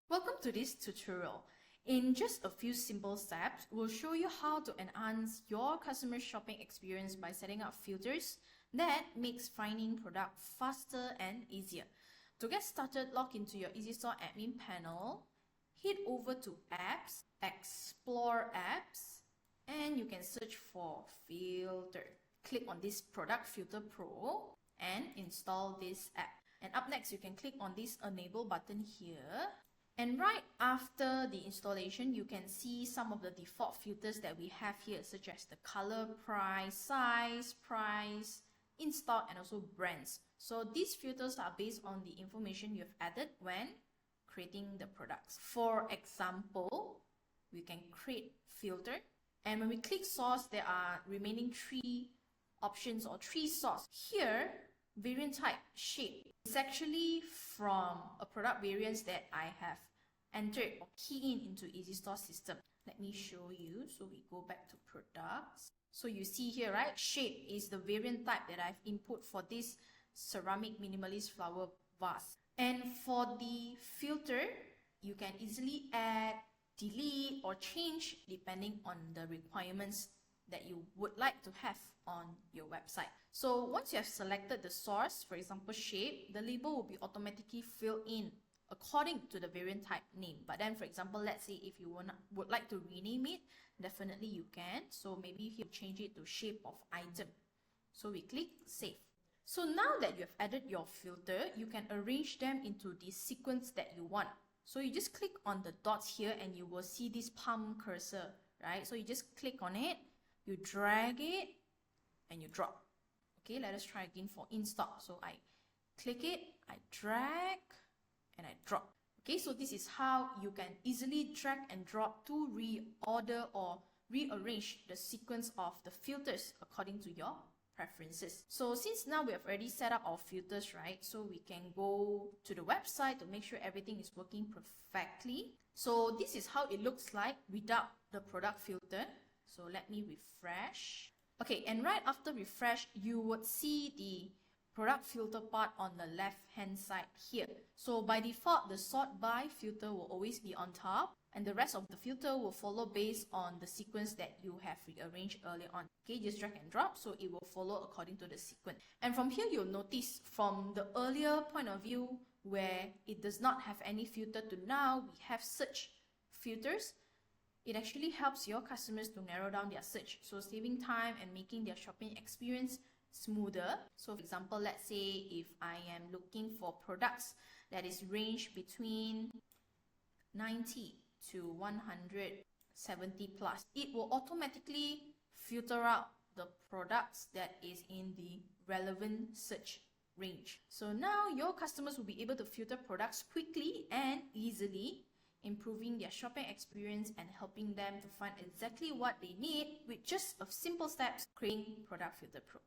Welcome to this tutorial. In just a few simple steps, we'll show you how to enhance your customer shopping experience by setting up filters that makes finding product faster and easier. To get started, log into your EasyStore admin panel, head over to Apps, Explore Apps, and you can search for Filter. Click on this Product Filter Pro and install this app. And up next, you can click on this Enable button here. And right after the installation, you can see some of the default filters that we have here, such as the color, price, size, price, in stock, and also brands. So these filters are based on the information you've added when creating the products. For example, we can create filter, and when we click source, there are remaining three options or three source. Here, variant type, shape. It's actually from a product variance that I have entered or key in into EasyStore system. Let me show you. So we go back to products. So you see here, right? Shape is the variant type that I've input for this ceramic minimalist flower vase. And for the filter, you can easily add, delete, or change depending on the requirements that you would like to have on your website. So once you have selected the source, for example shape, the label will be automatically filled in according to the variant type name. But then, for example, let's say if you would like to rename it, definitely you can. So maybe you change it to shape of item. So we click save. So now that you have added your filter, you can arrange them into the sequence that you want. So you just click on the dots here and you will see this palm cursor, right? So you just click on it, you drag it, and you drop. Okay, let us try again for in stock. So I click it, I drag, and I drop. Okay, so this is how you can easily drag and drop to reorder or rearrange the sequence of the filters according to your preferences. So since now we have already set up our filters, right? So we can go to the website to make sure everything is working perfectly. So this is how it looks like without the product filter. So let me refresh. Okay, and right after refresh, you would see the product filter part on the left hand side here. So by default, the sort by filter will always be on top, and the rest of the filter will follow based on the sequence that you have rearranged earlier on. Okay, just drag and drop, so it will follow according to the sequence. And from here, you'll notice from the earlier point of view where it does not have any filter to now we have search filters. It actually helps your customers to narrow down their search, so saving time and making their shopping experience smoother. So for example, let's say if I am looking for products that is ranged between 90 to 170 plus, it will automatically filter out the products that is in the relevant search range. So now your customers will be able to filter products quickly and easily, improving their shopping experience and helping them to find exactly what they need with just a simple steps, creating Product Filter Pro.